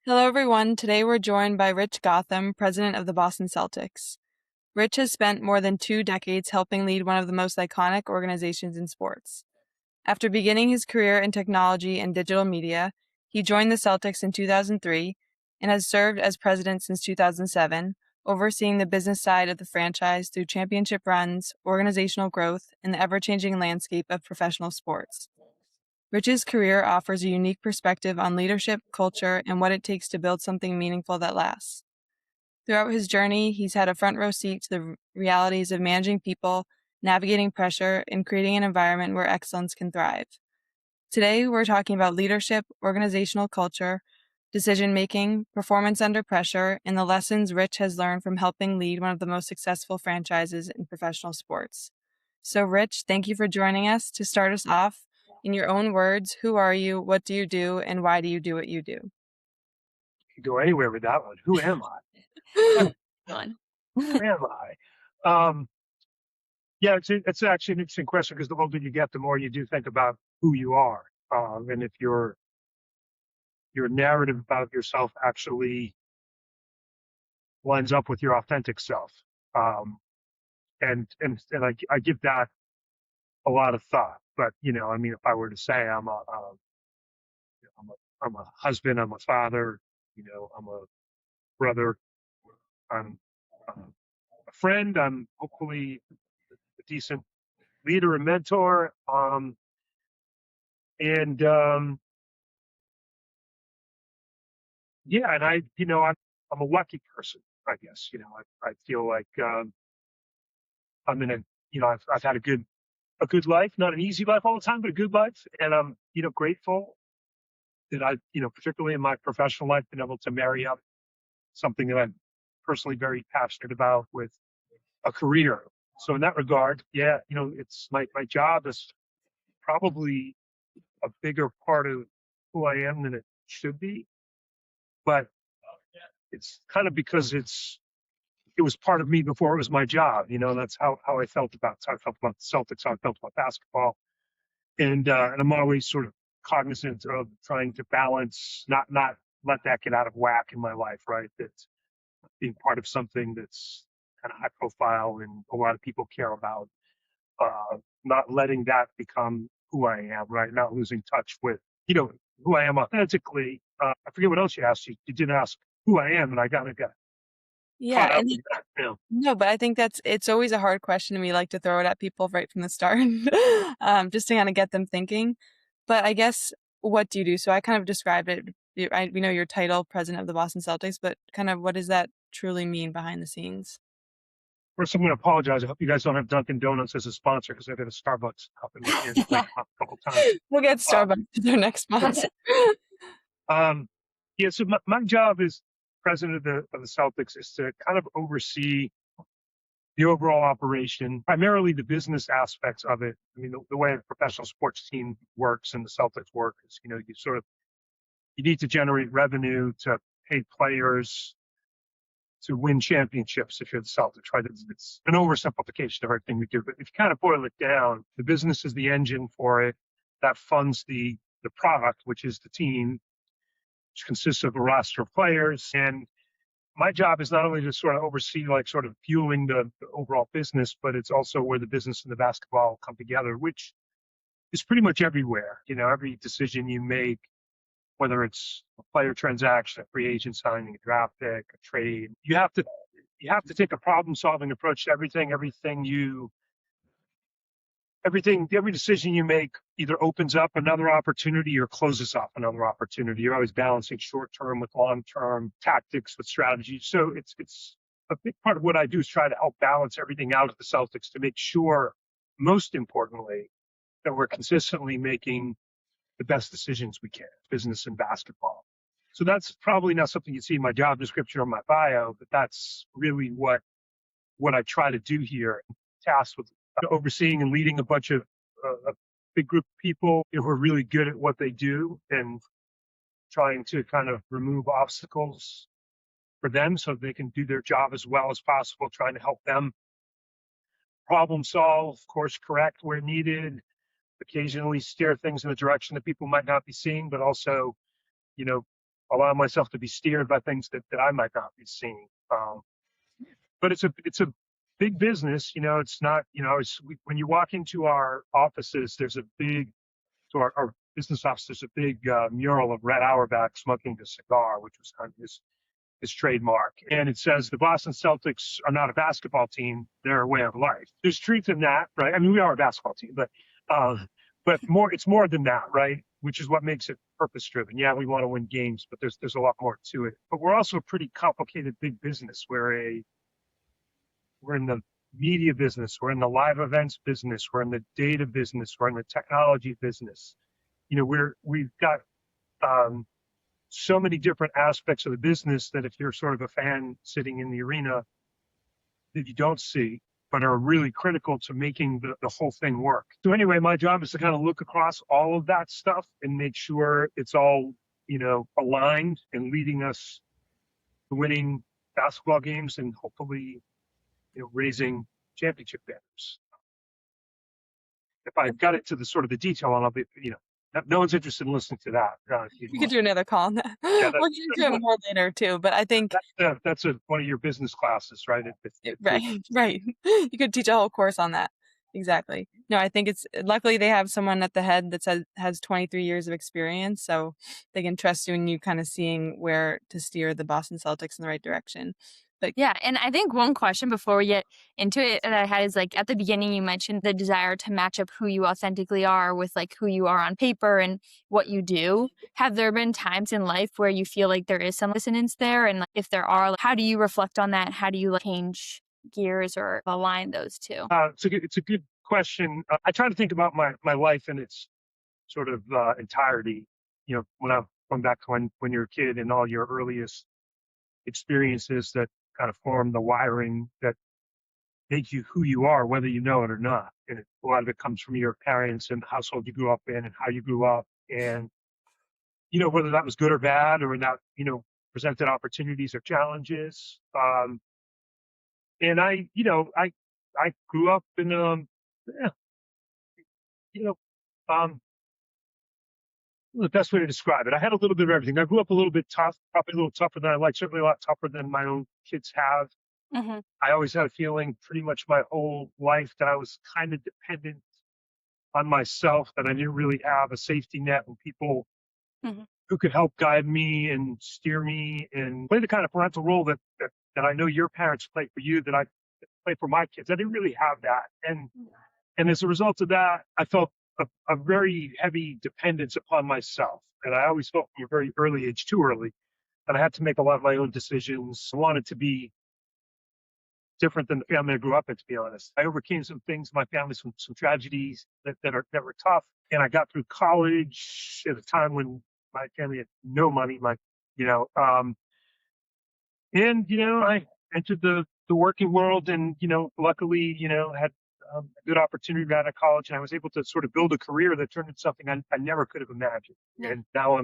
Hello, everyone. Today we're joined by Rich Gotham, president of the Boston Celtics. Rich has spent more than 2 decades helping lead one of the most iconic organizations in sports. After beginning his career in technology and digital media, he joined the Celtics in 2003 and has served as president since 2007, overseeing the business side of the franchise through championship runs, organizational growth, and the ever-changing landscape of professional sports. Rich's career offers a unique perspective on leadership, culture, and what it takes to build something meaningful that lasts. Throughout his journey, he's had a front row seat to the realities of managing people, navigating pressure, and creating an environment where excellence can thrive. Today, we're talking about leadership, organizational culture, decision making, performance under pressure, and the lessons Rich has learned from helping lead one of the most successful franchises in professional sports. So, Rich, thank you for joining us. To start us off, in your own words, who are you, what do you do, and why do you do what you do? Could go anywhere with that one. Who am I? One. Who am I? Yeah, it's actually an interesting question because the older you get, the more you do think about who you are, and if your narrative about yourself actually lines up with your authentic self. And I give that a lot of thought. But I mean, if I were to say I'm a husband, I'm a father, I'm a brother, I'm a friend, I'm hopefully a decent leader and mentor. And Yeah, and I'm a lucky person, I guess. I feel like I'm in I've had a good life, not an easy life all the time, but a good life, and I'm grateful that particularly in my professional life, been able to marry up something that I'm personally very passionate about with a career. So in that regard, yeah, it's my job is probably a bigger part of who I am than it should be, but it's kind of because it was part of me before it was my job. That's how I felt about how I felt about the Celtics, how I felt about basketball, and I'm always sort of cognizant of trying to balance, not let that get out of whack in my life, right? That being part of something that's kind of high profile and a lot of people care about, not letting that become who I am, right? Not losing touch with who I am authentically. I forget what else you asked. You did ask who I am, and I got Yeah, caught up and with that. no, but I think it's always a hard question, and we like to throw it at people right from the start, just to kind of get them thinking. But I guess, what do you do? So I kind of described it. We know your title, president of the Boston Celtics, but kind of what does that truly mean behind the scenes? First, I'm going to apologize. I hope you guys don't have Dunkin' Donuts as a sponsor because I've had a Starbucks up in my hand like a couple times. We'll get Uh, Starbucks as their next sponsor. yeah, so my job as president of the Celtics is to kind of oversee the overall operation, primarily the business aspects of it. I mean, the way a professional sports team works and the Celtics work is, you need to generate revenue to pay players to win championships if you're the Celtics, right? It's an oversimplification of everything we do. But if you kind of boil it down, the business is the engine for it that funds the product, which is the team, which consists of a roster of players. And my job is not only to sort of oversee, like, sort of fueling the overall business, but it's also where the business and the basketball come together, which is pretty much everywhere. Every decision you make, whether it's a player transaction, a free agent signing, a draft pick, a trade, you have to take a problem solving approach to everything. Every decision you make either opens up another opportunity or closes off another opportunity. You're always balancing short term with long term, tactics with strategy. So it's a big part of what I do is try to help balance everything out at the Celtics to make sure, most importantly, that we're consistently making the best decisions we can, business and basketball. So that's probably not something you see in my job description or my bio, but that's really what I try to do here. Tasked with overseeing and leading a big group of people who are really good at what they do and trying to kind of remove obstacles for them so they can do their job as well as possible, trying to help them problem solve, course correct where needed, occasionally steer things in a direction that people might not be seeing, but also, you know, allow myself to be steered by things that I might not be seeing. But it's a big business. It's not, when you walk into our offices, there's a big, so our business office, there's a big mural of Red Auerbach smoking a cigar, which was kind of his trademark. And it says the Boston Celtics are not a basketball team; they're a way of life. There's truth in that, right? I mean, we are a basketball team, but it's more than that, right? Which is what makes it purpose driven. Yeah, we want to win games, but there's a lot more to it. But we're also a pretty complicated big business. We're in the media business, we're in the live events business, we're in the data business, we're in the technology business. We've got so many different aspects of the business that if you're sort of a fan sitting in the arena that you don't see, but are really critical to making the whole thing work. So anyway, my job is to kind of look across all of that stuff and make sure it's all, aligned and leading us to winning basketball games and hopefully, raising championship banners. If I got it to the sort of the detail on, I'll be, no one's interested in listening to that. We could do another call on that. Yeah, We'll get into it more later too, but I think that's one of your business classes, right? right, right. You could teach a whole course on that. Exactly. No, I think it's luckily they have someone at the head that has 23 years of experience, so they can trust you and you kind of seeing where to steer the Boston Celtics in the right direction. But Yeah, and I think one question before we get into it that I had is like at the beginning you mentioned the desire to match up who you authentically are with like who you are on paper and what you do. Have there been times in life where you feel like there is some dissonance there? And like, if there are, like, how do you reflect on that? How do you like, change gears or align those two? It's a good question. I try to think about my life in its sort of entirety. When I'm going back to when you're a kid and all your earliest experiences that kind of form the wiring that make you who you are, whether you know it or not. And a lot of it comes from your parents and the household you grew up in and how you grew up. And, whether that was good or bad or not, presented opportunities or challenges. And I grew up in, the best way to describe it. I had a little bit of everything. I grew up a little bit tough, probably a little tougher than I like, certainly a lot tougher than my own kids have. Mm-hmm. I always had a feeling pretty much my whole life that I was kind of dependent on myself, that I didn't really have a safety net and people who could help guide me and steer me and play the kind of parental role that I know your parents play for you, that I play for my kids. I didn't really have that. And as a result of that, I felt a very heavy dependence upon myself. And I always felt from a very early age, too early, that I had to make a lot of my own decisions. I wanted to be different than the family I grew up in, to be honest. I overcame some things in my family, some tragedies that were tough. And I got through college at a time when my family had no money, I entered the working world and, luckily, had a good opportunity out of college, and I was able to sort of build a career that turned into something I never could have imagined. Yeah. And now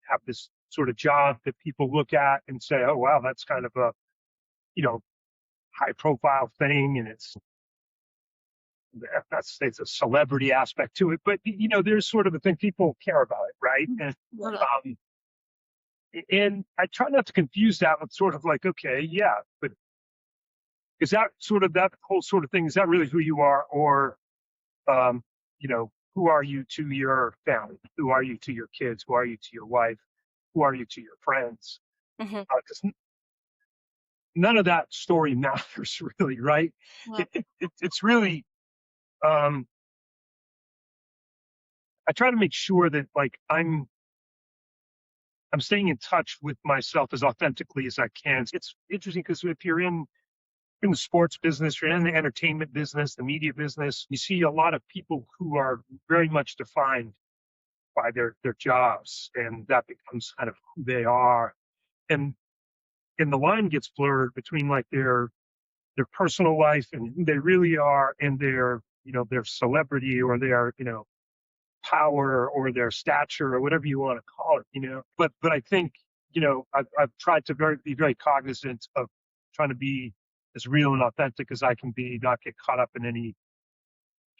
have this sort of job that people look at and say, oh, wow, that's kind of a, high profile thing. And it's a celebrity aspect to it, but there's sort of a thing people care about it. Right. And I try not to confuse that with sort of like, okay, yeah, but is that whole sort of thing, is that really who you are? Or, who are you to your family? Who are you to your kids? Who are you to your wife? Who are you to your friends? Mm-hmm. 'Cause none of that story matters really, right? Yeah. It's really, I try to make sure that like I'm staying in touch with myself as authentically as I can. It's interesting because if you're in the sports business, you're in the entertainment business, the media business, you see a lot of people who are very much defined by their jobs, and that becomes kind of who they are. And the line gets blurred between like their personal life and who they really are and their celebrity or their, power or their stature or whatever you want to call it, But I think, I've tried to be very cognizant of trying to be as real and authentic as I can be, not get caught up in any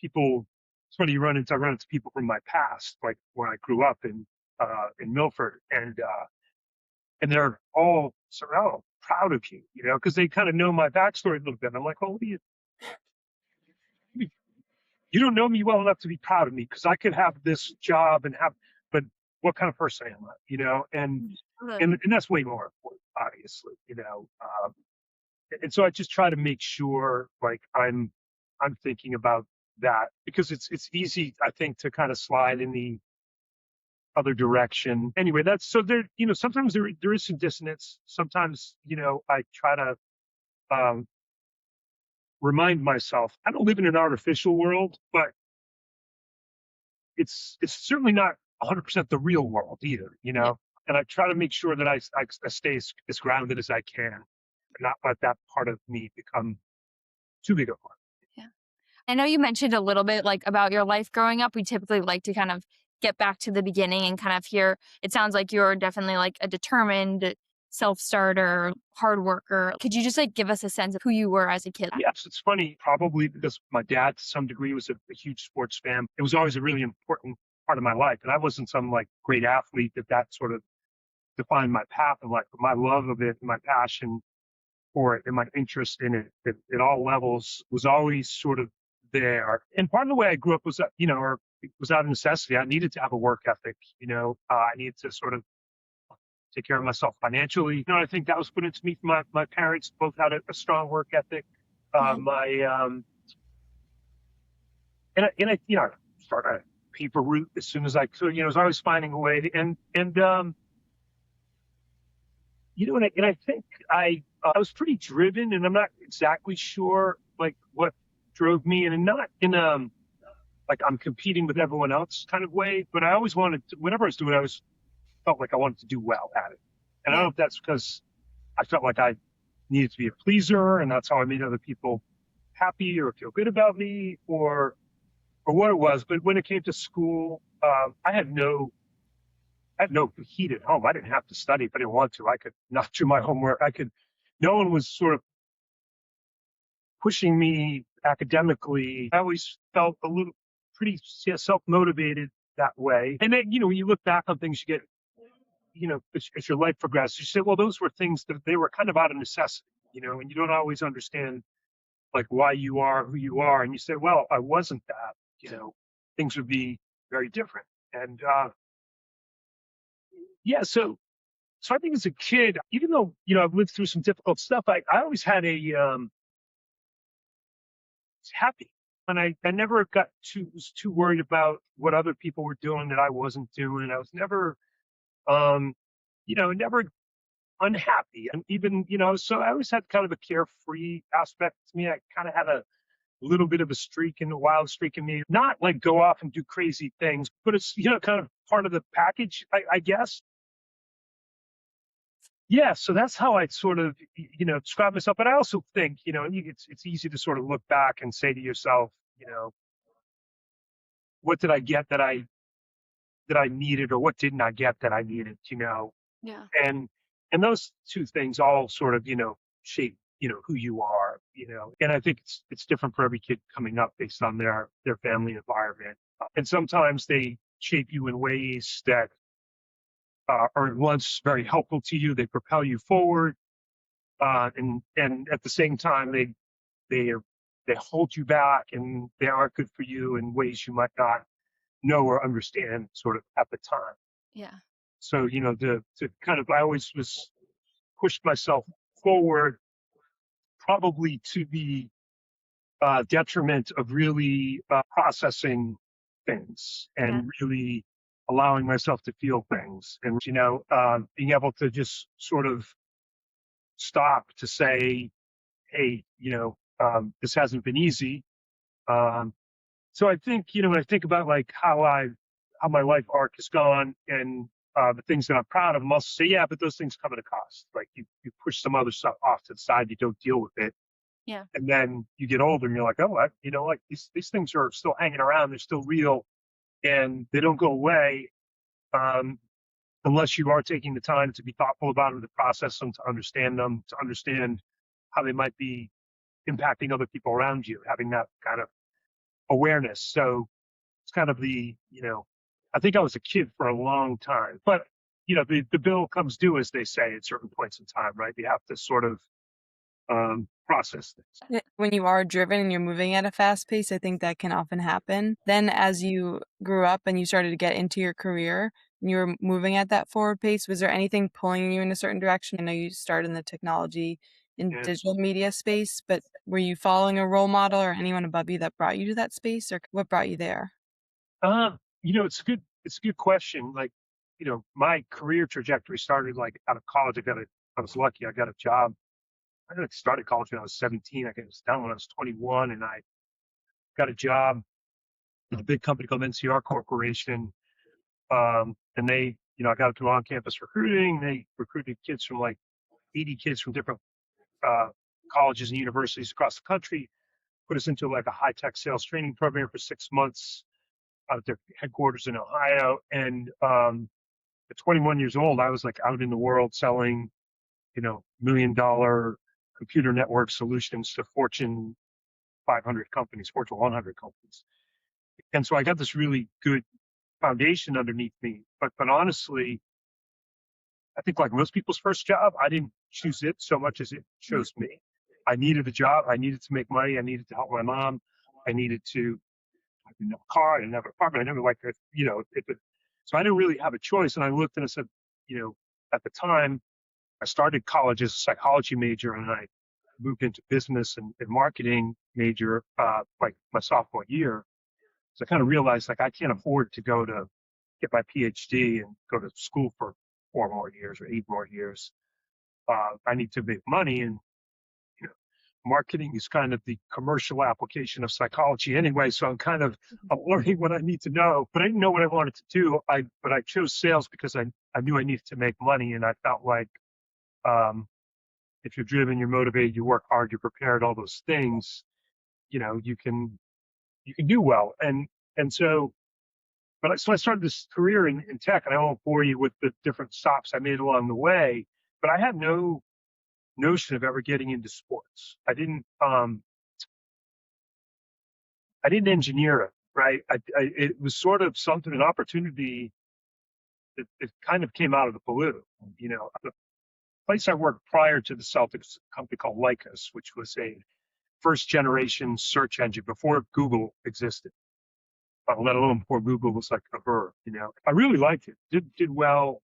people. It's funny, I run into people from my past, like when I grew up in Milford, and and they're all proud of you, because they kind of know my backstory a little bit. I'm like, well, you don't know me well enough to be proud of me because I could have this job but what kind of person am I, and that's way more important, obviously, and so I just try to make sure like I'm thinking about that because it's easy, I think, to kind of slide in the other direction. Anyway, that's so there. Sometimes there is some dissonance. Sometimes I try to remind myself I don't live in an artificial world, but it's certainly not 100% the real world either. Yeah. And I try to make sure that I stay as grounded as I can, and not let that part of me become too big a part. Yeah. I know you mentioned a little bit like about your life growing up. We typically like to kind of get back to the beginning and kind of hear, it sounds like you're definitely like a determined self-starter, hard worker. Could you just like give us a sense of who you were as a kid? Yes, it's funny, probably because my dad to some degree was a huge sports fan. It was always a really important part of my life. And I wasn't some like great athlete that sort of defined my path in life, but my love of it, my passion for it, and my interest in it at all levels was always sort of there. And part of the way I grew up was that, or it was out of necessity. I needed to have a work ethic, I needed to sort of take care of myself financially. I think that was put into me from my parents. Both had a strong work ethic. And I started a paper route as soon as I could. I was always finding a way to, and I think I was pretty driven, and I'm not exactly sure like what drove me, and not in like I'm competing with everyone else kind of way, but I always wanted to, whatever I was doing, I always felt like I wanted to do well at it. And I don't know if that's because I felt like I needed to be a pleaser, and that's how I made other people happy or feel good about me, or what it was. But when it came to school, I had no heat at home. I didn't have to study if I didn't want to. I could not do my homework. No one was sort of pushing me academically. I always felt a little pretty self-motivated that way. And then, when you look back on things, you get, as your life progresses, you say, well, those were things that they were kind of out of necessity, and you don't always understand like why you are who you are. And you say, well, I wasn't that, things would be very different. And, so I think as a kid, even though, I've lived through some difficult stuff, I always had happy. And I never was too worried about what other people were doing that I wasn't doing. I was never, never unhappy. And even, so I always had kind of a carefree aspect to me. I kind of had a little bit of a wild streak in me, not like go off and do crazy things, but it's, kind of part of the package, I guess. Yeah, so that's how I sort of, describe myself. But I also think, it's easy to sort of look back and say to yourself, what did I get that I needed, or what didn't I get that I needed, Yeah. And those two things all sort of, shape, who you are, And I think it's different for every kid coming up based on their family environment. And sometimes they shape you in ways that are at once very helpful to you. They propel you forward, and at the same time they hold you back, and they aren't good for you in ways you might not know or understand sort of at the time. Yeah. So to kind of, I always was pushed myself forward, probably to the detriment of really processing things and really allowing myself to feel things, and being able to just sort of stop to say, hey, this hasn't been easy. So I think, when I think about like how my life arc has gone, and the things that I'm proud of, I'm also say, yeah, but those things come at a cost. Like you push some other stuff off to the side, you don't deal with it. Yeah. And then you get older and you're like, oh, like these things are still hanging around. They're still real, and they don't go away. Unless you are taking the time to be thoughtful about them, to process them, to understand how they might be impacting other people around you, having that kind of awareness. So it's kind of I think I was a kid for a long time, but the bill comes due, as they say, at certain points in time, right? You have to sort of process things. When you are driven and you're moving at a fast pace, I think that can often happen. Then as you grew up and you started to get into your career and you were moving at that forward pace, was there anything pulling you in a certain direction? I know you started in the technology and Yeah. digital media space, but were you following a role model or anyone above you that brought you to that space, or what brought you there? It's a good question. Like, my career trajectory started like out of college. I was lucky. I got a job. I think I started college when I was 17. I was done when I was 21, and I got a job at a big company called NCR Corporation. And I got through on-campus recruiting. They recruited kids from like 80 kids from different uh, colleges and universities across the country, put us into like a high-tech sales training program for 6 months out of their headquarters in Ohio. And at 21 years old, I was like out in the world selling, $1 million computer network solutions to Fortune 500 companies, Fortune 100 companies. And so I got this really good foundation underneath me. But honestly, I think like most people's first job, I didn't choose it so much as it chose me. I needed a job. I needed to make money. I needed to help my mom. I needed to. I didn't have a car. I didn't have an apartment. I never liked it. So I didn't really have a choice. And I looked and I said, at the time, I started college as a psychology major, and I moved into business and marketing major like my sophomore year. So I kind of realized like I can't afford to go to get my PhD and go to school for 4 more years or 8 more years. I need to make money, and you know, marketing is kind of the commercial application of psychology anyway. So I'm learning what I need to know, but I didn't know what I wanted to do. But I chose sales because I knew I needed to make money, and I felt like if you're driven, you're motivated, you work hard, you're prepared, all those things, you can do well. So I started this career in tech, and I won't bore you with the different stops I made along the way, but I had no notion of ever getting into sports. I didn't engineer it, right? It was sort of something, an opportunity that it kind of came out of the blue. The place I worked prior to the Celtics, a company called Lycos, which was a first generation search engine before Google existed, let alone before Google was like a verb. I really liked it. Did well.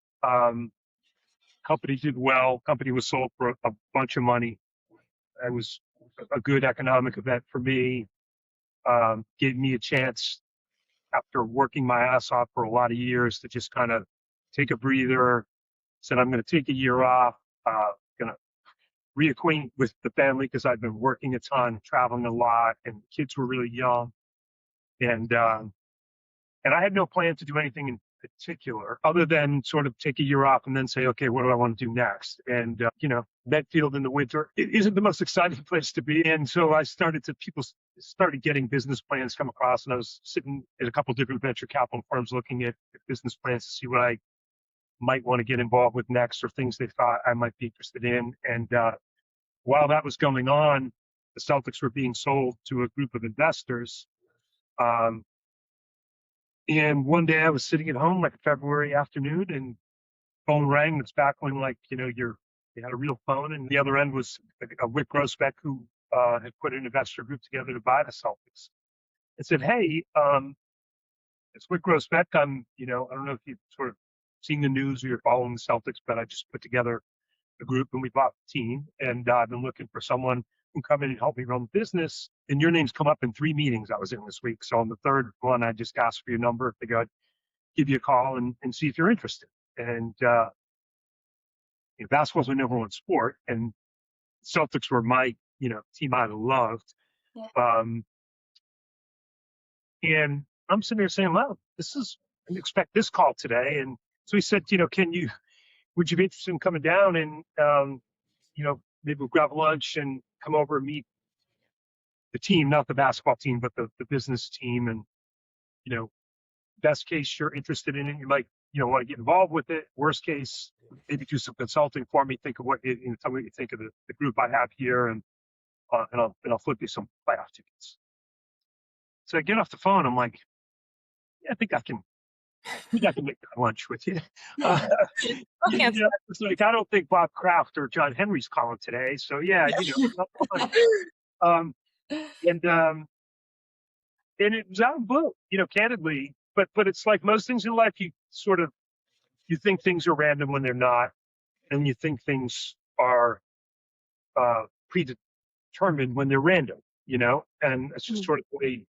Company did well. Company was sold for a bunch of money. It was a good economic event for me. Gave me a chance after working my ass off for a lot of years to just kind of take a breather. Said I'm going to take a year off. Going to reacquaint with the family because I've been working a ton, traveling a lot, and kids were really young. And I had no plan to do anything in particular other than sort of take a year off and then say, okay, what do I want to do next? And, Medfield in the winter, it isn't the most exciting place to be. And so people started getting business plans come across, and I was sitting at a couple different venture capital firms looking at business plans to see what I might want to get involved with next or things they thought I might be interested in. And while that was going on, the Celtics were being sold to a group of investors. And one day I was sitting at home like a February afternoon, and phone rang. It's back when you had a real phone, and the other end was a Wyc Grousbeck who had put an investor group together to buy the Celtics. And said, "Hey, it's Wyc Grousbeck. I don't know if you've sort of seen the news or you're following the Celtics, but I just put together a group and we bought the team, and I've been looking for someone who can come in and help me run the business. And your name's come up in 3 meetings I was in this week. So on the third one, I just asked for your number. If they go, give you a call and see if you're interested." And basketball's my number one sport, and Celtics were my team I loved. Yeah. And I'm sitting there saying, "Well, I didn't expect this call today." And so he said, would you be interested in coming down and maybe we'll grab lunch and come over and meet the team, not the basketball team, but the business team. And, best case, you're interested in it. You might, want to get involved with it. Worst case, maybe do some consulting for me. Think of tell me what you think of the group I have here, and I'll flip you some playoff tickets. So I get off the phone. I'm like, yeah, I think I can We'd have to make lunch with you. Uh, Okay. it's like, I don't think Bob Kraft or John Henry's calling today. So yeah, um, and, um, and it was out of the blue, candidly, but it's like most things in life, you think things are random when they're not, and you think things are, predetermined when they're random, and it's just sort of the way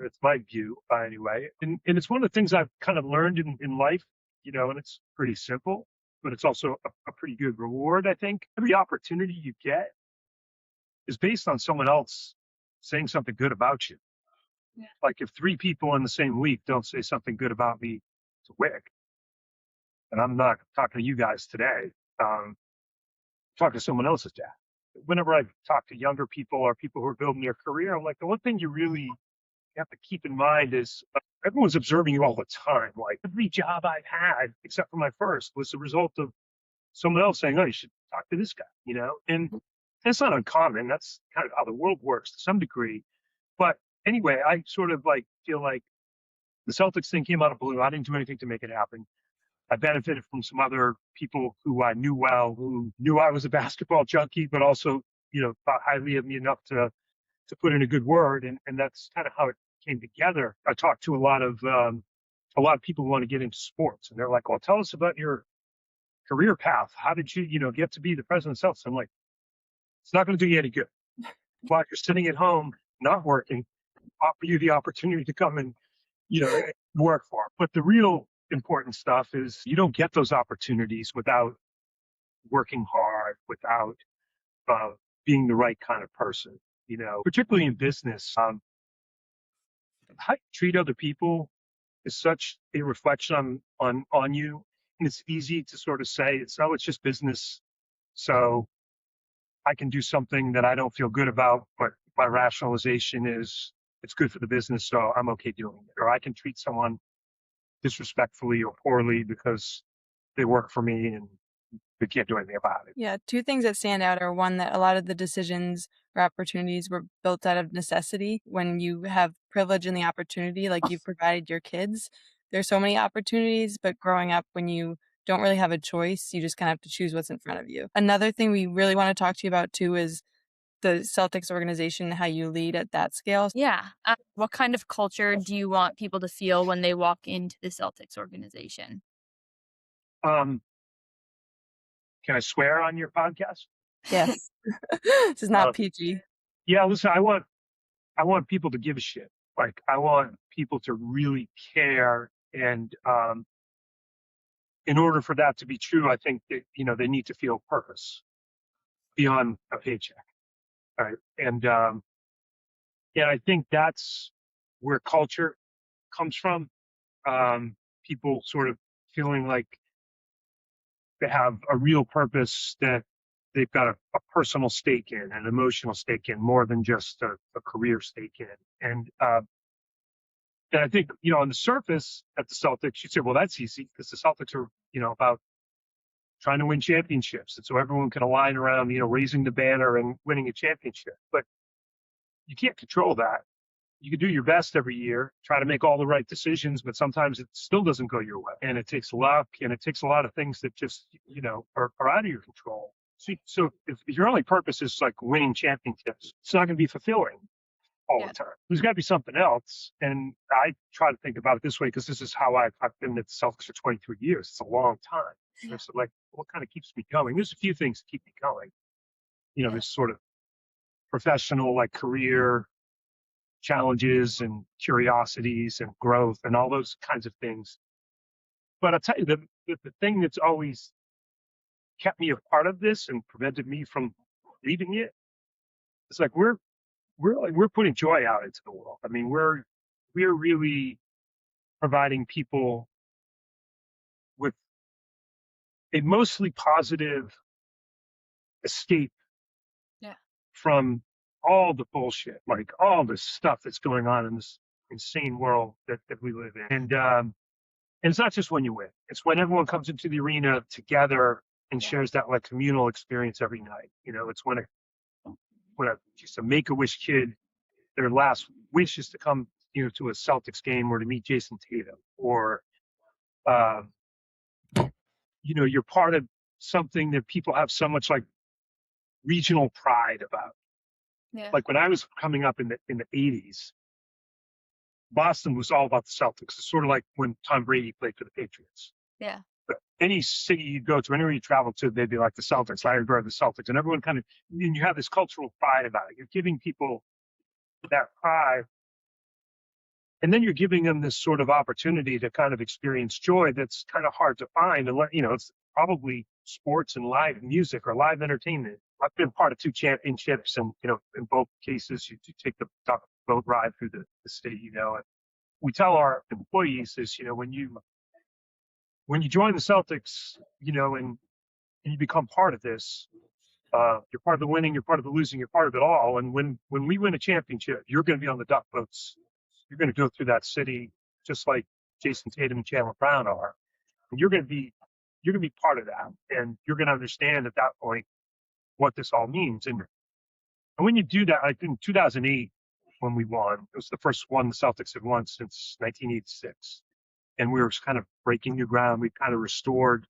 it's my view, anyway. And it's one of the things I've kind of learned in life, and it's pretty simple, but it's also a pretty good reward, I think. Every opportunity you get is based on someone else saying something good about you. Yeah. Like if 3 people in the same week don't say something good about me to Wyc, and I'm not talking to you guys today, talk to someone else's dad. Whenever I talk to younger people or people who are building their career, I'm like, the one thing you really have to keep in mind is everyone's observing you all the time. Like every job I've had, except for my first, was the result of someone else saying, "Oh, you should talk to this guy," and that's not uncommon. That's kind of how the world works to some degree. But anyway, I sort of feel like the Celtics thing came out of blue. I didn't do anything to make it happen. I benefited from some other people who I knew well, who knew I was a basketball junkie, but also, thought highly of me enough to put in a good word. And that's kind of how it came together. I talked to a lot of people who want to get into sports, and they're like, "Well, tell us about your career path. How did you, get to be the president of Celtics?" I'm like, it's not going to do you any good. While you're sitting at home, not working, offer you the opportunity to come and, work for 'em. But the real important stuff is you don't get those opportunities without working hard, without uh, being the right kind of person, particularly in business. How you treat other people is such a reflection on you. And it's easy to sort of say, it's just business. So I can do something that I don't feel good about, but my rationalization is it's good for the business, so I'm okay doing it. Or I can treat someone disrespectfully or poorly because they work for me and they can't do anything about it. Yeah, 2 things that stand out are, one, that a lot of the decisions or opportunities were built out of necessity. When you have privilege and the opportunity, like you've provided your kids, there's so many opportunities, but growing up when you don't really have a choice, you just kind of have to choose what's in front of you. Another thing we really want to talk to you about too is the Celtics organization, how you lead at that scale. Yeah. What kind of culture do you want people to feel when they walk into the Celtics organization? Um, can I swear on your podcast? Yes. This is not PG. Yeah, listen, I want people to give a shit. Like I want people to really care, and in order for that to be true, I think that they need to feel purpose beyond a paycheck, right? And I think that's where culture comes from. People sort of feeling like they have a real purpose that they've got a personal stake in, an emotional stake in, more than just a career stake in. And I think, on the surface at the Celtics, you'd say, well, that's easy because the Celtics are, about trying to win championships. And so everyone can align around, raising the banner and winning a championship. But you can't control that. You can do your best every year, try to make all the right decisions, but sometimes it still doesn't go your way. And it takes luck, and it takes a lot of things that just, are out of your control. So if your only purpose is like winning championships, it's not going to be fulfilling all the time. There's got to be something else. And I try to think about it this way because this is how I've been at the Celtics for 23 years. It's a long time. Yeah. So like, what kind of keeps me going? There's a few things that keep me going. There's sort of professional, like career challenges and curiosities and growth and all those kinds of things. But I'll tell you, the thing that's always kept me a part of this and prevented me from leaving it, it's like we're putting joy out into the world. I mean, we're really providing people with a mostly positive escape from all the bullshit, like all the stuff that's going on in this insane world that we live in. And it's not just when you win; it's when everyone comes into the arena together and shares that like communal experience every night. It's when just a Make-A-Wish kid, their last wish is to come, to a Celtics game or to meet Jason Tatum, or Um, you're part of something that people have so much like regional pride about. Yeah. Like when I was coming up in the 80s, Boston was all about the Celtics. It's sort of like when Tom Brady played for the Patriots. Yeah. But any city you go to, anywhere you travel to, they'd be like the Celtics. Larry Bird, the Celtics, and everyone and you have this cultural pride about it. You're giving people that pride, and then you're giving them this sort of opportunity to kind of experience joy that's kind of hard to find. And it's probably sports and live music or live entertainment. I've been part of 2 championships, and in both cases, you take the boat ride through the city. And we tell our employees this. When you join the Celtics, and you become part of this, you're part of the winning, you're part of the losing, you're part of it all. And when we win a championship, you're going to be on the duck boats. You're going to go through that city just like Jason Tatum and Chandler Brown are, and you're going to be part of that, and you're going to understand at that point what this all means. And when you do that, like in 2008 when we won, it was the first one the Celtics had won since 1986, and we were kind of breaking new ground. We kind of restored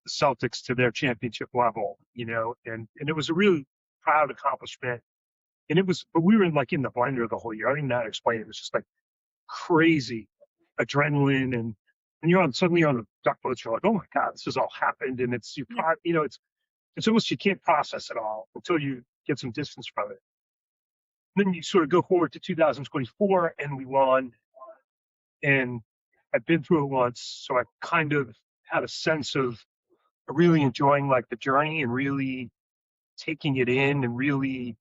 the Celtics to their championship level, and it was a really proud accomplishment. And but we were in the blender the whole year. I don't even know how to explain it. It was just like crazy adrenaline, and suddenly you're on the duck boats. You're like, oh my God, this has all happened. And it's almost, you can't process it all until you get some distance from it. Then you sort of go forward to 2024, and we won. And I've been through it once, so I kind of had a sense of really enjoying the journey and really taking it in and really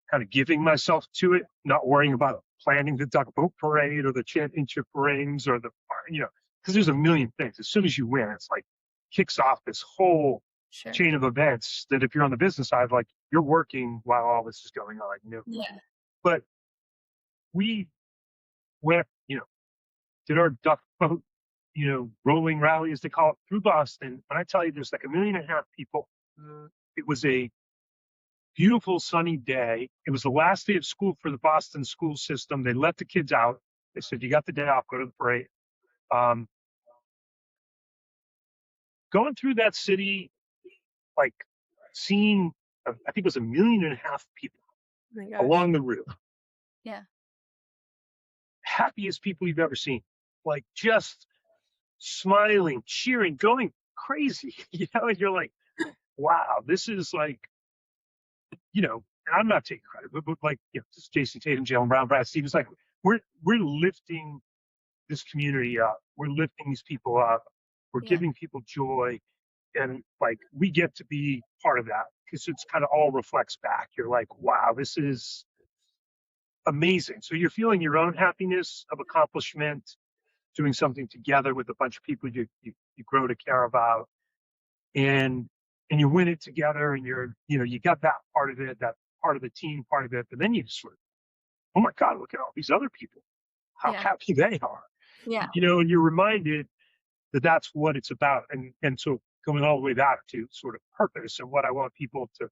kind of giving myself to it, not worrying about planning the duck boat parade or the championship rings or because there's a million things. As soon as you win, it's like kicks off this whole chain of events that if you're on the business side, you're working while all this is going on, Yeah. But we went, did our duck boat, rolling rally, as they call it, through Boston. When I tell you there's 1.5 million people, it was a beautiful sunny day. It was the last day of school for the Boston school system. They let the kids out. They said, you got the day off, go to the parade. Going through that city, seeing, I think it was 1.5 million people along the route. Yeah. Happiest people you've ever seen. Just smiling, cheering, going crazy. And you're like, wow, this is I'm not taking credit, but this is Jason Tatum, Jalen Brown, Brad Stevens. We're lifting this community up. We're lifting these people up. We're giving people joy, and we get to be part of that because it's kind of all reflects back. You're like, wow, this is amazing. So you're feeling your own happiness of accomplishment, doing something together with a bunch of people you grow to care about, and you win it together, and you got that part of it, that part of the team part of it, but then you sort of, oh my God, look at all these other people, how happy they are. Yeah. And you're reminded that that's what it's about. And so going all the way back to sort of purpose and what I want people to,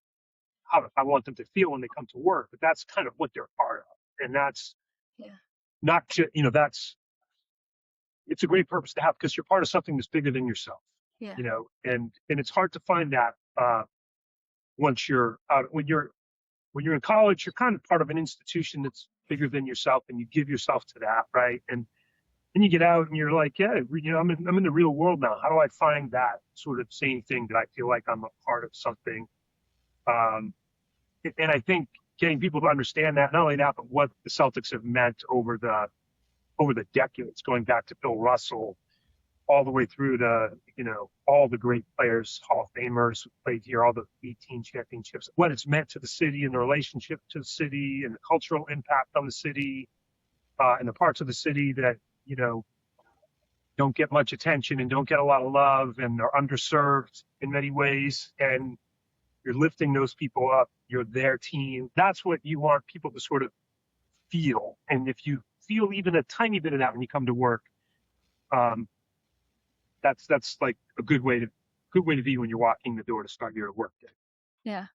how I want them to feel when they come to work, but that's kind of what they're part of. And that's not just, it's a great purpose to have because you're part of something that's bigger than yourself. Yeah. And it's hard to find that once you're out. When you're in college, you're kind of part of an institution that's bigger than yourself, and you give yourself to that, right? And then you get out, and you're like, yeah, I'm in the real world now. How do I find that sort of same thing that I feel like I'm a part of something? And I think getting people to understand that, not only that, but what the Celtics have meant over the decades, going back to Bill Russell, all the way through to, all the great players, Hall of Famers who played here, all the 18 championships, what it's meant to the city and the relationship to the city and the cultural impact on the city, and the parts of the city that, don't get much attention and don't get a lot of love and are underserved in many ways. And you're lifting those people up. You're their team. That's what you want people to sort of feel. And if you feel even a tiny bit of that when you come to work, that's like a good way to be when you're walking the door to start your work day. Yeah.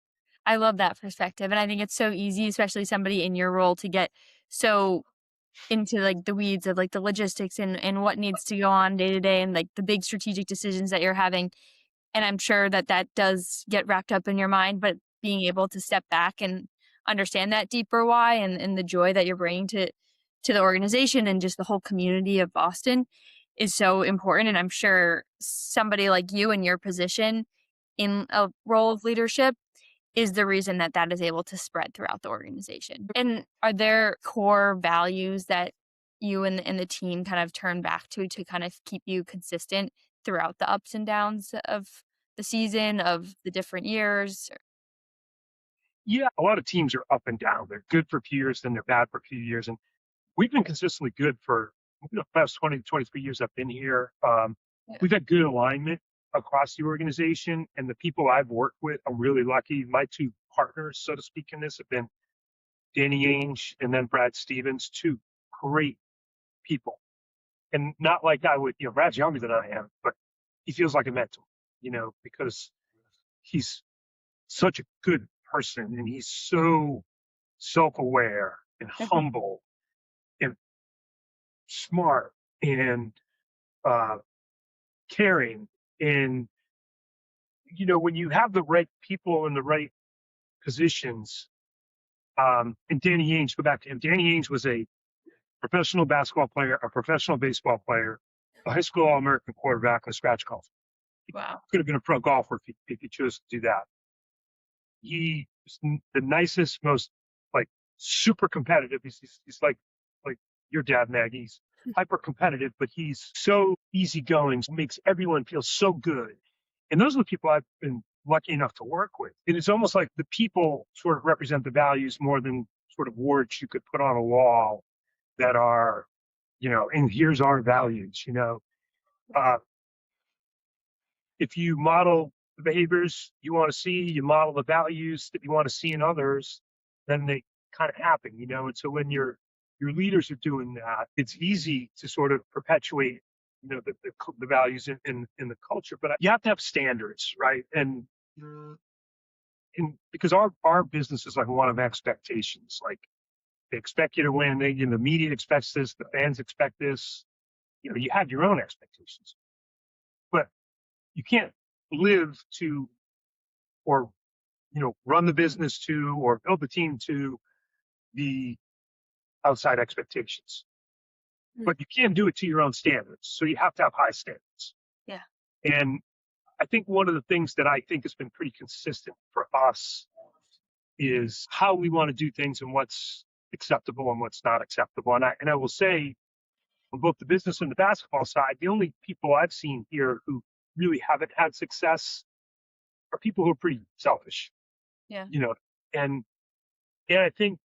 I love that perspective. And I think it's so easy, especially somebody in your role, to get so into like the weeds of like the logistics and what needs to go on day to day and like the big strategic decisions that you're having. And I'm sure that that does get wrapped up in your mind, but being able to step back and understand that deeper why and the joy that you're bringing to the organization and just the whole community of Boston is so important. And I'm sure somebody like you in your position in a role of leadership is the reason that that is able to spread throughout the organization. And are there core values that you and the team kind of turn back to kind of keep you consistent throughout the ups and downs of the season, of the different years? Yeah, a lot of teams are up and down. They're good for a few years, then they're bad for a few years. And we've been consistently good for the past 20 to 23 years I've been here. Yeah. We've had good alignment across the organization, and the people I've worked with, I'm really lucky. My two partners, so to speak, in this have been Danny Ainge and then Brad Stevens, two great people. And not like I would, Brad's younger than I am, but he feels like a mentor, because he's such a good person and he's so self-aware and humble and smart and caring. And, when you have the right people in the right positions, and Danny Ainge, go back to him. Danny Ainge was a professional basketball player, a professional baseball player, a high school All-American quarterback, and a scratch golfer. Wow. Could have been a pro golfer if he chose to do that. He is the nicest, most super competitive. He's like your dad, Maggie. He's hyper competitive, but he's so easygoing, makes everyone feel so good. And those are the people I've been lucky enough to work with. And it's almost like the people sort of represent the values more than sort of words you could put on a wall that are, and here's our values, if you model the behaviors you want to see, you model the values that you want to see in others, then they kind of happen, And so when your leaders are doing that, it's easy to sort of perpetuate, the values in the culture. But you have to have standards, right? And because our business is like one of expectations, like they expect you to win. The media expects this, the fans expect this. You have your own expectations, but you can't live to, or run the business to, or build the team to the outside expectations. But you can't do it to your own standards. So you have to have high standards. Yeah. And I think one of the things that I think has been pretty consistent for us is how we want to do things and what's acceptable and what's not acceptable. And I will say, on both the business and the basketball side, the only people I've seen here who really haven't had success are people who are pretty selfish. Yeah. And I think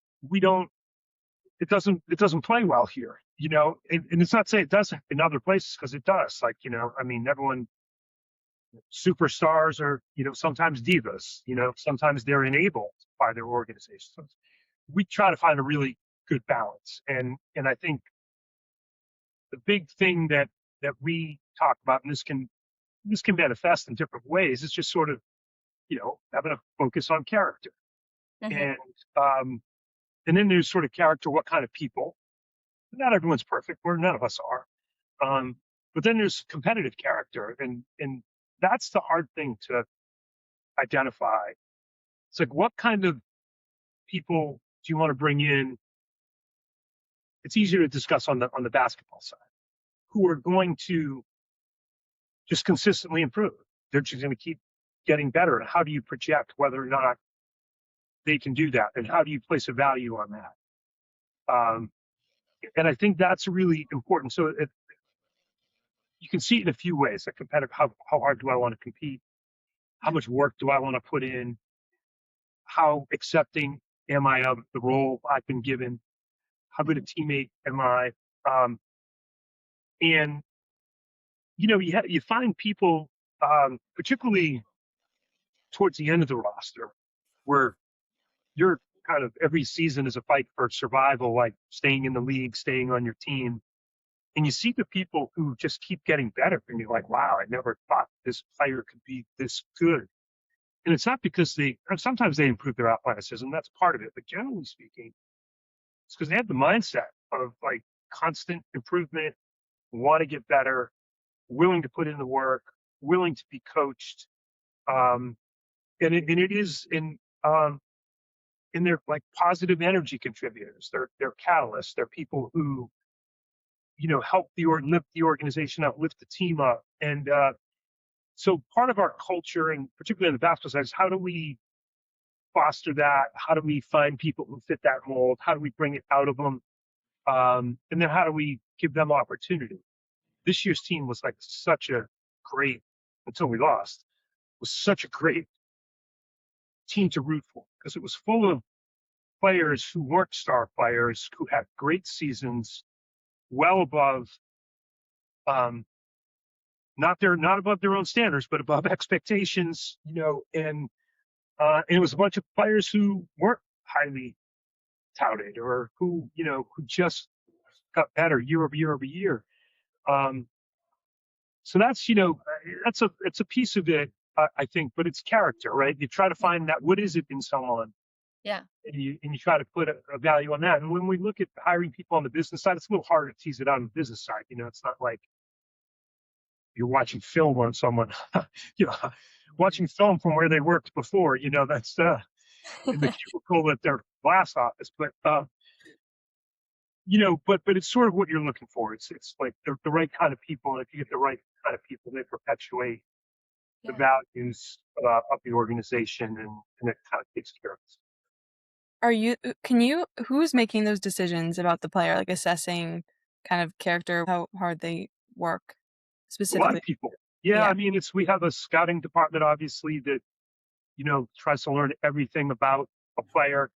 it doesn't play well here, and it's not saying it doesn't in other places, because it does. Everyone, superstars are, sometimes divas, sometimes they're enabled by their organizations. We try to find a really good balance. And I think the big thing that we talk about, and this can manifest in different ways, is just sort of, having a focus on character. Mm-hmm. And then there's sort of character, what kind of people. Not everyone's perfect, or none of us are. But then there's competitive character, and that's the hard thing to identify. It's like, what kind of people do you want to bring in? It's easier to discuss on the basketball side, who are going to just consistently improve. They're just going to keep getting better. And how do you project whether or not they can do that? And how do you place a value on that? And I think that's really important. So you can see it in a few ways. Like competitive, how hard do I want to compete? How much work do I want to put in? How accepting am I of the role I've been given? How good a teammate am I? And you find people, particularly towards the end of the roster, where you're kind of every season is a fight for survival, like staying in the league, staying on your team. And you see the people who just keep getting better, and you're like, wow, I never thought this player could be this good. And it's not because sometimes they improve their athleticism, that's part of it, but generally speaking, it's because they have the mindset of like constant improvement, want to get better, willing to put in the work, willing to be coached. And it is in they're like positive energy contributors. They're catalysts. They're people who, help lift the organization up, lift the team up. And so part of our culture, and particularly in the basketball side, is how do we foster that? How do we find people who fit that mold? How do we bring it out of them? And then how do we give them opportunity? This year's team was like such a great, until we lost, was such a great team to root for because it was full of players who weren't star players, who had great seasons, well above, not above their own standards, but above expectations, and it was a bunch of players who weren't highly touted or who just got better year over year over year. So that's, it's a piece of it, I think, but it's character, right? You try to find that, what is it in someone? Yeah. And you try to put a value on that. And when we look at hiring people on the business side, it's a little harder to tease it out on the business side. It's not like you're watching film on someone, watching film from where they worked before, that's in the cubicle at their glass office. But, but it's sort of what you're looking for. It's like the right kind of people. And if you get the right kind of people, they perpetuate the values of the organization, and it kind of takes care of it. Who's making those decisions about the player, like assessing kind of character, how hard they work A specifically? lot of people. Yeah, Yeah. I mean, we have a scouting department, obviously, that, tries to learn everything about a player.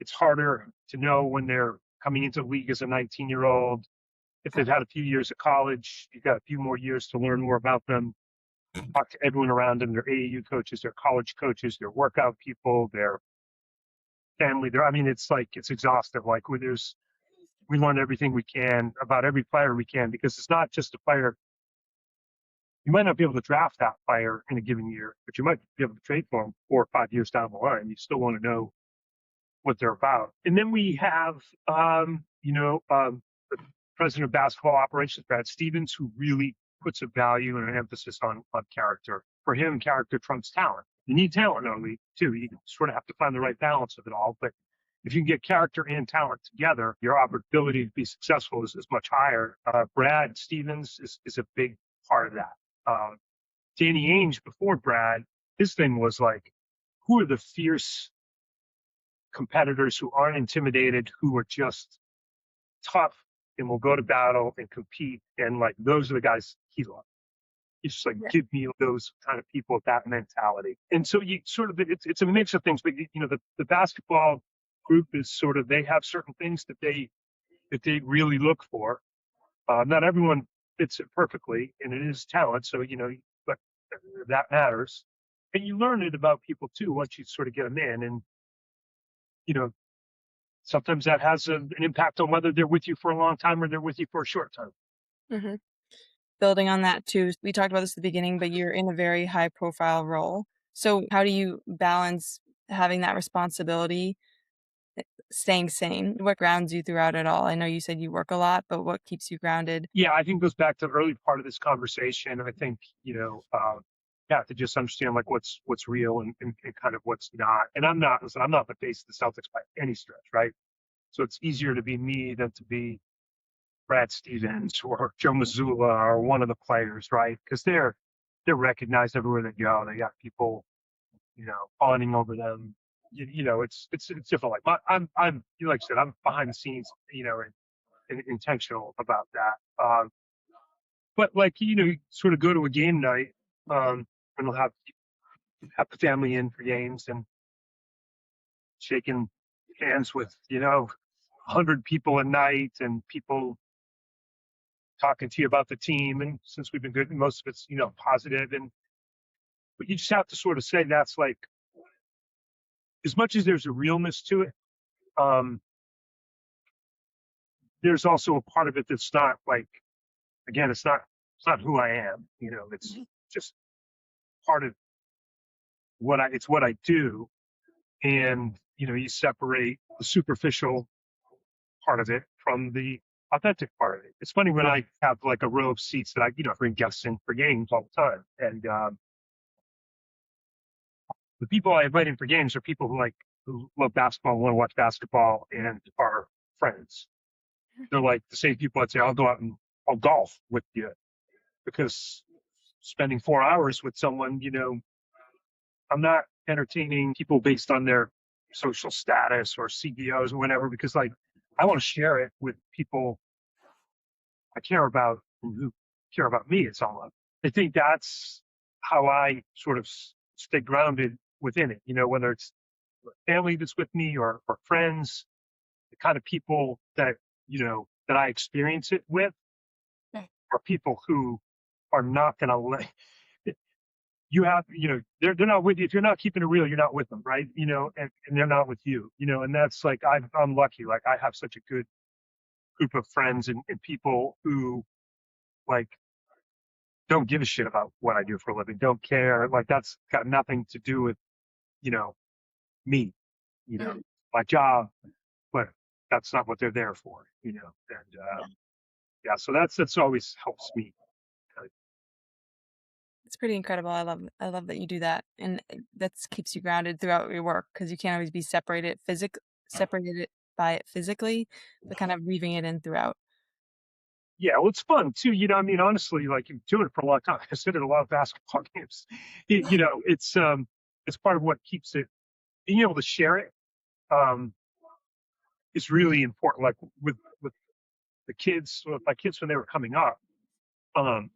It's harder to know when they're coming into the league as a 19-year-old. If they've had a few years of college, you've got a few more years to learn more about them. Talk to everyone around them, their AAU coaches, their college coaches, their workout people, their family. It's exhaustive. Like we learn everything we can about every player we can, because it's not just a player. You might not be able to draft that player in a given year, but you might be able to trade for them 4 or 5 years down the line. You still want to know what they're about. And then we have, the president of basketball operations, Brad Stevens, who really puts a value and an emphasis on character. For him, character trumps talent. You need talent in our league too. You sort of have to find the right balance of it all. But if you can get character and talent together, your ability to be successful is much higher. Brad Stevens is a big part of that. Danny Ainge, before Brad, his thing was like, who are the fierce competitors who aren't intimidated, who are just tough and will go to battle and compete? And like, those are the guys he loved. He's just like, give me those kind of people with that mentality. And so you sort of, it's a mix of things, but the basketball group is sort of, they have certain things that they really look for. Not everyone fits it perfectly, and it is talent. So, but that matters. And you learn it about people too, once you sort of get them in. And, sometimes that has an impact on whether they're with you for a long time or they're with you for a short time. Mm-hmm. Building on that too, we talked about this at the beginning, but you're in a very high profile role. So how do you balance having that responsibility, staying sane? What grounds you throughout it all? I know you said you work a lot, but what keeps you grounded? Yeah, I think it goes back to the early part of this conversation. I think, you have to just understand like what's real and kind of what's not. And I'm not the face of the Celtics by any stretch, right? So it's easier to be me than to be Brad Stevens or Joe Mazzulla or one of the players, right? Because they're recognized everywhere they go. They got people, fawning over them. It's different. Like I'm like I said, I'm behind the scenes, and intentional about that. But like you sort of go to a game night, and we'll have the family in for games and shaking hands with 100 people a night and people talking to you about the team. And since we've been good, most of it's positive. But you just have to sort of say that's like, as much as there's a realness to it, there's also a part of it that's not like, again, it's not who I am. It's just part of what I do. And you separate the superficial part of it from the authentic part of it. It's funny when I have like a row of seats that I, bring guests in for games all the time. And the people I invite in for games are people who love basketball, want to watch basketball, and are friends. They're like the same people I'd say, I'll go out and I'll golf with you, because spending 4 hours with someone, I'm not entertaining people based on their social status or CEOs or whatever, because like I want to share it with people I care about and who care about me. It's all up. I think that's how I sort of stay grounded within it, whether it's family that's with me or friends, the kind of people that, that I experience it with are people who are not going to let you have, they're not with you. If you're not keeping it real, you're not with them. Right. And they're not with you, and that's like, I'm lucky. Like I have such a good group of friends and people who like don't give a shit about what I do for a living, don't care. Like that's got nothing to do with, me, my job, but that's not what they're there for, and yeah, so that's always helps me. It's pretty incredible. I love that you do that, and that keeps you grounded throughout your work, because you can't always be separated by it physically, but kind of weaving it in throughout. Yeah, well, it's fun too. I mean, honestly, like you're doing it for a long time. I've been at a lot of basketball games. It's part of what keeps it. Being able to share it is really important. Like with the kids, with my kids when they were coming up, um,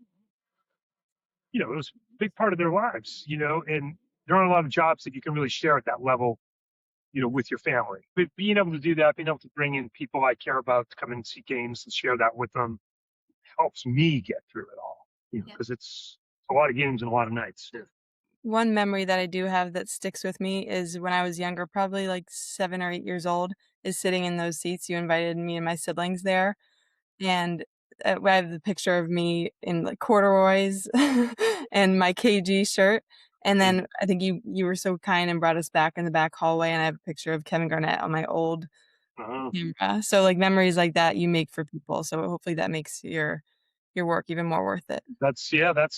it was a big part of their lives. And there aren't a lot of jobs that you can really share at that level, with your family. But being able to do that, being able to bring in people I care about to come and see games and share that with them helps me get through it all, because it's a lot of games and a lot of nights. One memory that I do have that sticks with me is when I was younger, probably like 7 or 8 years old, is sitting in those seats. You invited me and my siblings there, and I have the picture of me in like corduroys and my KG shirt. And then I think you were so kind and brought us back in the back hallway, and I have a picture of Kevin Garnett on my old camera. So like memories like that you make for people. So hopefully that makes your work even more worth it. That's what, and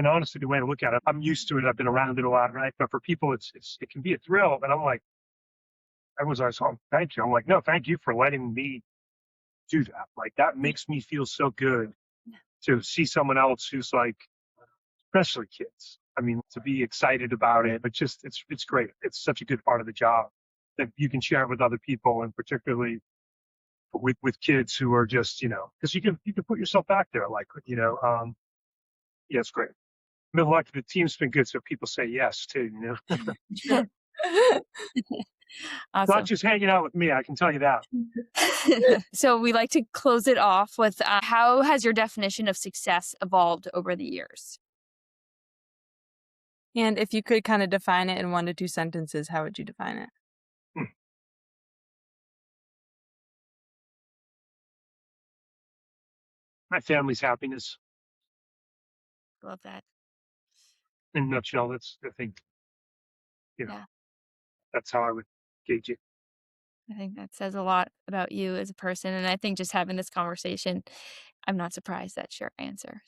honestly, the way to look at it, I'm used to it. I've been around it a lot, right? But for people, it can be a thrill. And I'm like, everyone's always, oh, thank you. I'm like, no, thank you for letting me do that. Like that makes me feel so good to see someone else who's like, especially kids. I mean, to be excited about it, but just it's great. It's such a good part of the job that you can share it with other people, and particularly with kids who are just, because you can put yourself back there, like, yeah, it's great. I've been lucky. The team's been good, so people say yes too. Awesome. Not just hanging out with me, I can tell you that. So we like to close it off with how has your definition of success evolved over the years? And if you could kind of define it in 1 to 2 sentences, how would you define it? My family's happiness. Love that. In a nutshell, that's, I think, Yeah. that's how I would gauge it. I think that says a lot about you as a person. And I think just having this conversation, I'm not surprised that's your answer.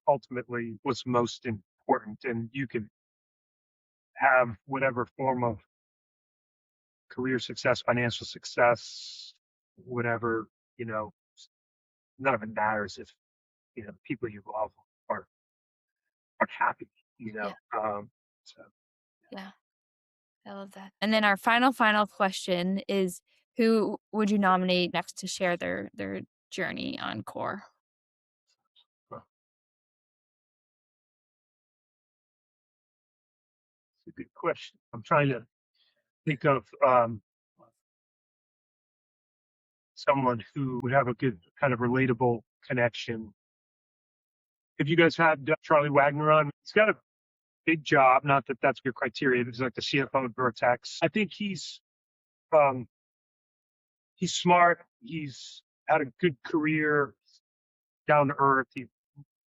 Ultimately what's most important, and you can have whatever form of career success, financial success, whatever, none of it matters if, people you love are happy, Yeah. So. Yeah. I love that. And then our final question is, who would you nominate next to share their journey on CORE? It's a good question. I'm trying to think of someone who would have a good kind of relatable connection. Have you guys had Charlie Wagner on? He's got a big job. Not that that's your criteria. He's like the CFO at Vertex. I think he's smart. He's had a good career, down to earth.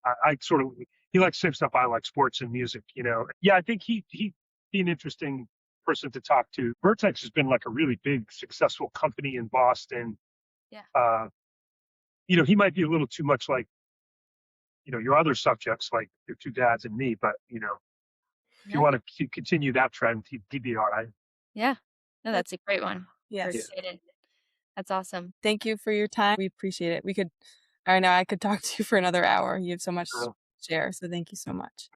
I sort of, he likes the same stuff I like, sports and music. Yeah, I think he'd be an interesting person to talk to. Vertex has been like a really big, successful company in Boston. Yeah. He might be a little too much like, your other subjects, like your two dads and me, but, if you want to continue that trend, he'd be all right. Yeah. No, that's a great one. Yes. Very excited. That's awesome. Thank you for your time. We appreciate it. I know I could talk to you for another hour. You have so much to share. So thank you so much.